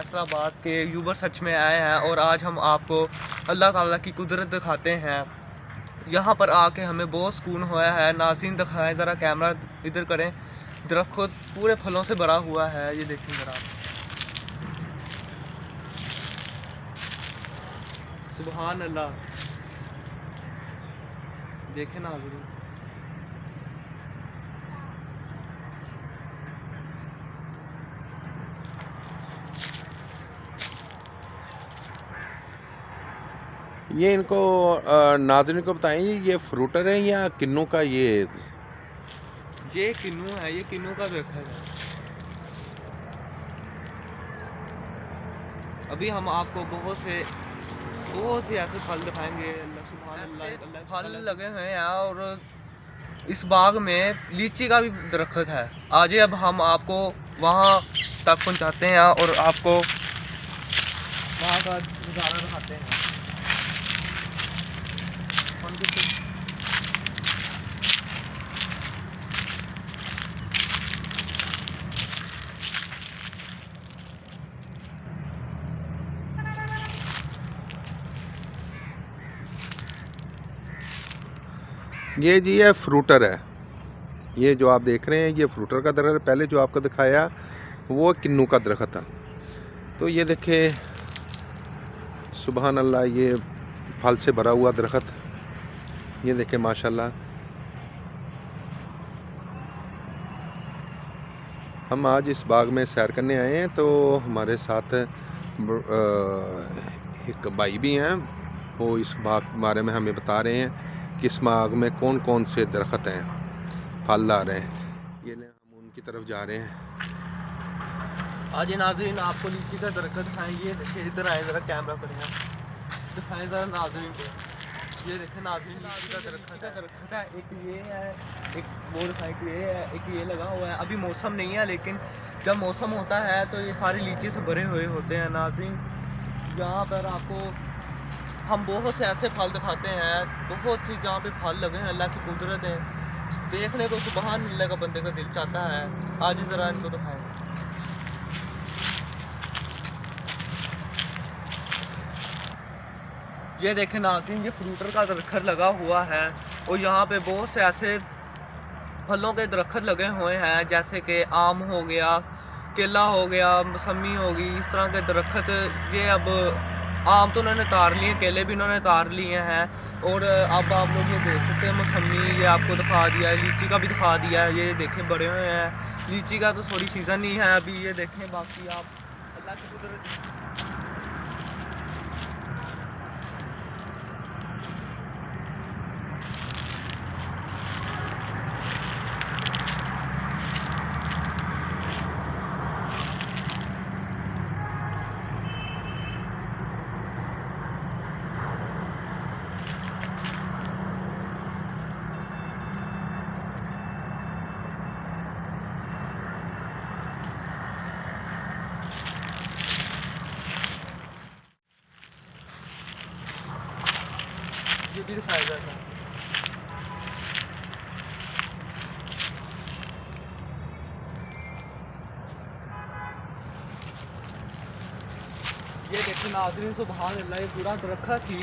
फैसलाबाद के यूबर सच में आए हैं और आज हम आपको अल्लाह ताला की कुदरत दिखाते हैं। यहाँ पर आके हमें बहुत सुकून हुआ है। नाज़रीन दिखाएं ज़रा, कैमरा इधर करें। दरख्त पूरे फलों से भरा हुआ है, ये देखें ज़रा, सुभान अल्लाह। देखें नाज़रीन, ये इनको नाज़रीन को बताएं, ये फ्रूटर है या किन्नू का? ये किन्नू है, ये किन्नू का दरख्त है। अभी हम आपको बहुत से ऐसे फल दिखाएंगे। अल्लाह सुभान अल्लाह, फल लगे हुए हैं और इस बाग में लीची का भी दरख्त है। आज अब हम आपको वहाँ तक पहुँचाते हैं और आपको वहाँ का नज़ारा दिखाते हैं। ये जी है फ्रूटर है। ये जो आप देख रहे हैं ये फ्रूटर का दरख्त है। पहले जो आपको दिखाया वो किन्नू का दरख्त था। तो ये देखें, सुभान अल्लाह, ये फल से भरा हुआ दरख्त। ये देखें माशाल्लाह। हम आज इस बाग में सैर करने आए हैं, तो हमारे साथ एक भाई भी हैं। वो इस बाग के बारे में हमें बता रहे हैं कि इस बाग में कौन कौन से दरख्त हैं, फल ला रहे हैं। ये हम उनकी तरफ जा रहे हैं। आज नाज़रीन आपको लीची का दरख्त दिखाएं। ये देखिए, इधर आए ज़रा, कैमरा पर दिखाएं ज़रा नाज़रीन को। ये देखें नाज़रीन, लीची का दरख्त है। एक ये है, एक वो दिखाएं कि ये है, एक ये लगा हुआ है। अभी मौसम नहीं है, लेकिन जब मौसम होता है तो ये सारे लीची से भरे हुए होते हैं। नाज़रीन, यहाँ पर आपको हम बहुत से ऐसे फल दिखाते हैं, बहुत सी जहाँ पे फल लगे हैं। अल्लाह की कुदरत है, देखने को सुभान अल्लाह का बंदे का दिल चाहता है। आज ही ज़रा इनको दिखाएं। ये देखें नाज़रीन, ये फ्रूटर का दरख्त लगा हुआ है और यहाँ पे बहुत से ऐसे फलों के दरख्त लगे हुए हैं, जैसे कि आम हो गया, केला हो गया, मौसमी होगी, इस तरह के दरख्त। ये अब आम तो उन्होंने तार लिए, केले भी उन्होंने तार लिए हैं। और अब आप लोग ये देख सकते हैं मौसमी, ये आपको दिखा दिया है, लीची का भी दिखा दिया है। ये देखें बड़े हुए हैं। लीची का तो थोड़ी सीज़न नहीं है अभी। ये देखें, बाकी आप अल्लाह की कुदरत। ये भी दिखाया जाता है। ये देखिए नाज़रीन, सुभान अल्लाह, ये पूरा दरख्त ही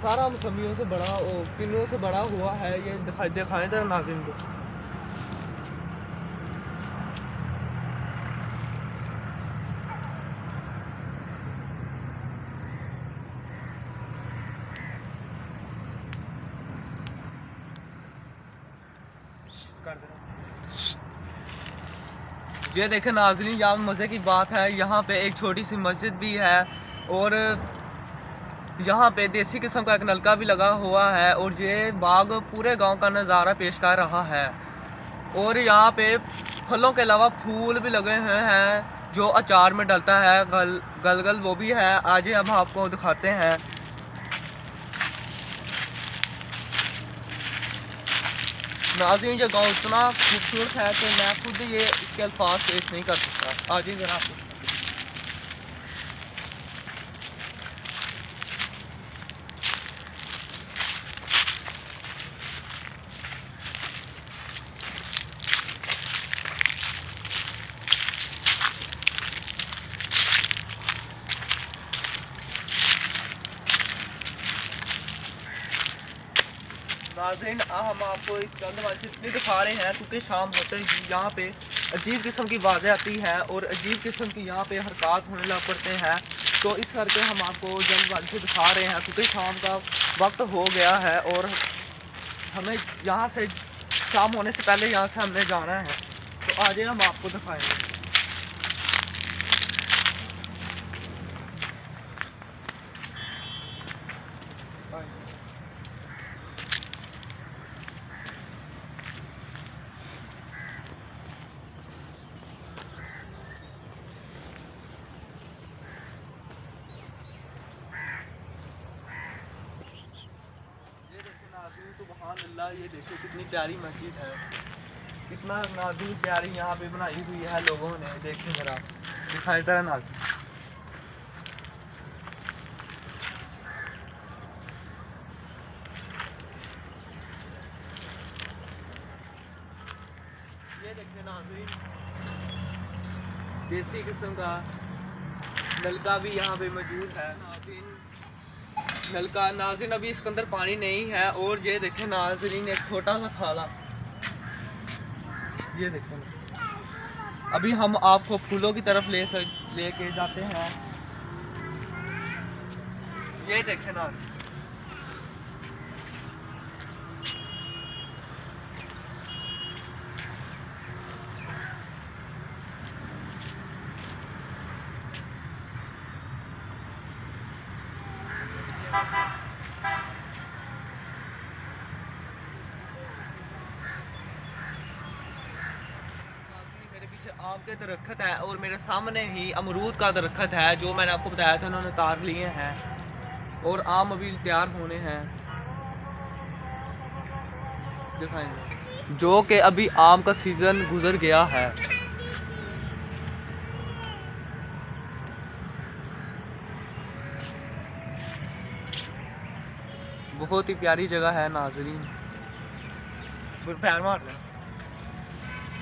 सारा मौसमियों से बड़ा, किन्नों से बड़ा हुआ है। ये दिखाएं ज़रा नाज़रीन को। ये देखें नाज़रीन, यहाँ मज़े की बात है, यहाँ पे एक छोटी सी मस्जिद भी है और यहाँ पे देसी किस्म का एक नलका भी लगा हुआ है। और ये बाग पूरे गांव का नज़ारा पेश कर रहा है। और यहाँ पे फलों के अलावा फूल भी लगे हुए हैं जो अचार में डलता है। गलगल वो भी है। आज हम आपको दिखाते हैं। नाज़रीन, ये गांव इतना खूबसूरत है कि मैं खुद ये इसके अल्फाज पेश नहीं कर सकता। आज ही जरा नाज़रीन हम आपको इस जल्दबाजी इसलिए दिखा रहे हैं क्योंकि शाम होते ही यहाँ पे अजीब किस्म की आवाज़ें आती हैं और अजीब किस्म की यहाँ पे हरकत होने लग पड़ते हैं। तो इस करके हम आपको जल्दबाजी से दिखा रहे हैं क्योंकि शाम का वक्त हो गया है और हमें यहाँ से शाम होने से पहले यहाँ से हमने जाना है। तो आज हम आपको दिखाएंगे। सुभान अल्लाह, ये देखिए कितनी प्यारी मस्जिद है, कितना नाज़रीन प्यारी यहाँ पे बनाई हुई है लोगों ने। देखिए जरा, दिखाई तरह नाज़रीन। ये देखिए नाज़रीन, देसी किस्म का नलका भी यहाँ पे मौजूद है। नाज़रीन नलका नाज़रीन अभी इसके अंदर पानी नहीं है। और ये देखें नाज़रीन एक छोटा सा खाला, ये देखें। अभी हम आपको फूलों की तरफ लेके जाते हैं। ये देखें नाज़रीन, मेरे पीछे आम के दरख्त है और मेरे सामने ही अमरूद का दरख्त है जो मैंने आपको बताया था, उन्होंने तार लिए हैं और आम अभी तैयार होने हैं। दिखाएंगे जो कि अभी आम का सीज़न गुजर गया है। बहुत ही प्यारी जगह है नाज़रीन, पैर मार रहे हैं।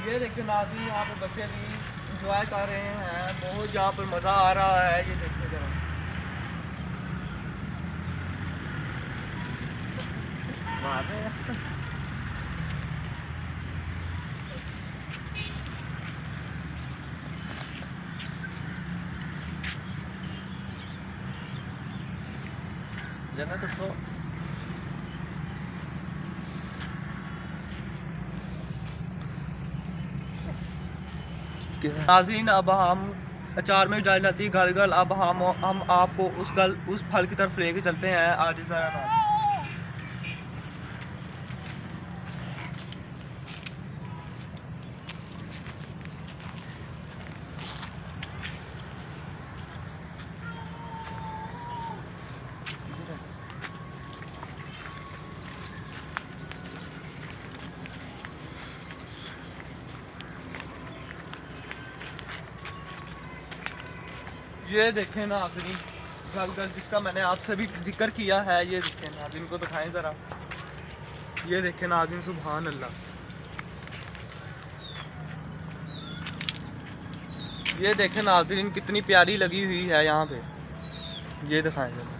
ये देखिए नाज़रीन, यहाँ पे बच्चे भी इंजॉय कर रहे हैं, बहुत यहाँ पर मज़ा आ रहा है। ये देखिए जरा, मार रहे हैं। जगह तो नाज़रीन अब हम अचार में डाल जाती है गलगल। अब हम आपको उस फल की तरफ लेके चलते हैं। आज ज़रा ये देखें नाज़रीन गलगल, जिसका मैंने आपसे भी जिक्र किया है। ये देखें नाज़रीन, को दिखाएं ज़रा। ये देखें नाज़रीन, सुभान अल्लाह। ये देखें नाज़रीन कितनी प्यारी लगी हुई है यहाँ पे। ये दिखाएं ज़रा,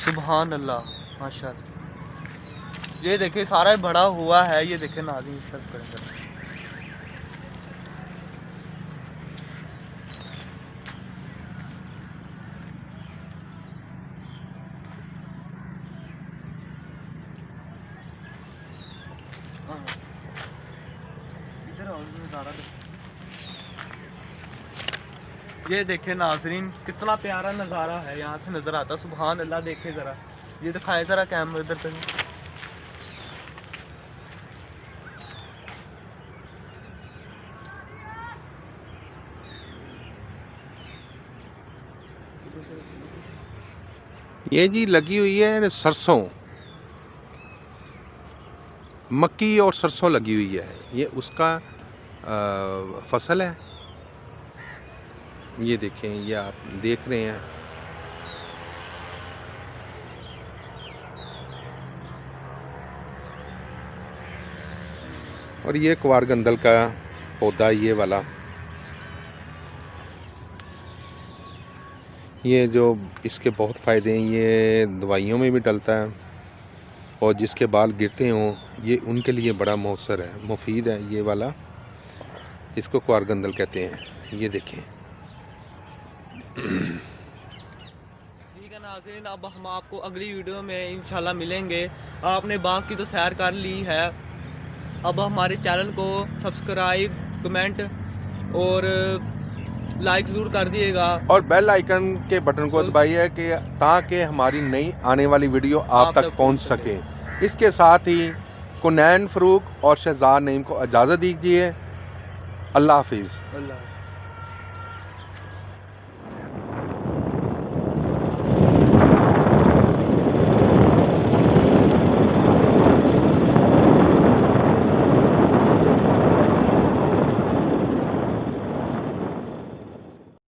सुभान अल्लाह, माशाअल्लाह। ये देखें सारा बड़ा हुआ है। ये देखें नाज़रीन, इस तरफ करें ज़रा। ये देखे नाज़रीन कितना प्यारा नज़ारा है, यहाँ से नज़र आता। सुभान अल्लाह, देखे ज़रा, ये दिखाए ज़रा कैमरा इधर पे। ये जी लगी हुई है सरसों, मक्की और सरसों लगी हुई है। ये उसका फसल है। ये देखें, ये आप देख रहे हैं। और ये क्वारगंदल का पौधा, ये वाला, ये जो इसके बहुत फ़ायदे हैं। ये दवाइयों में भी डलता है और जिसके बाल गिरते हों, ये उनके लिए बड़ा मौसर है, मुफीद है ये वाला। इसको क्वारगंदल कहते हैं। ये देखें। ठीक है नाज़रीन, अब हम आपको अगली वीडियो में इंशाल्लाह मिलेंगे। आपने बाग की तो सैर कर ली है, अब हमारे चैनल को सब्सक्राइब, कमेंट और लाइक ज़रूर कर दिएगा और बेल आइकन के बटन को दबाइए कि ताकि हमारी नई आने वाली वीडियो आप तक पहुंच सके। इसके साथ ही कुनैन फ़रूक और शहजाद नईम को इजाज़त दीजिए। अल्लाह हाफिज़। अल्लाह।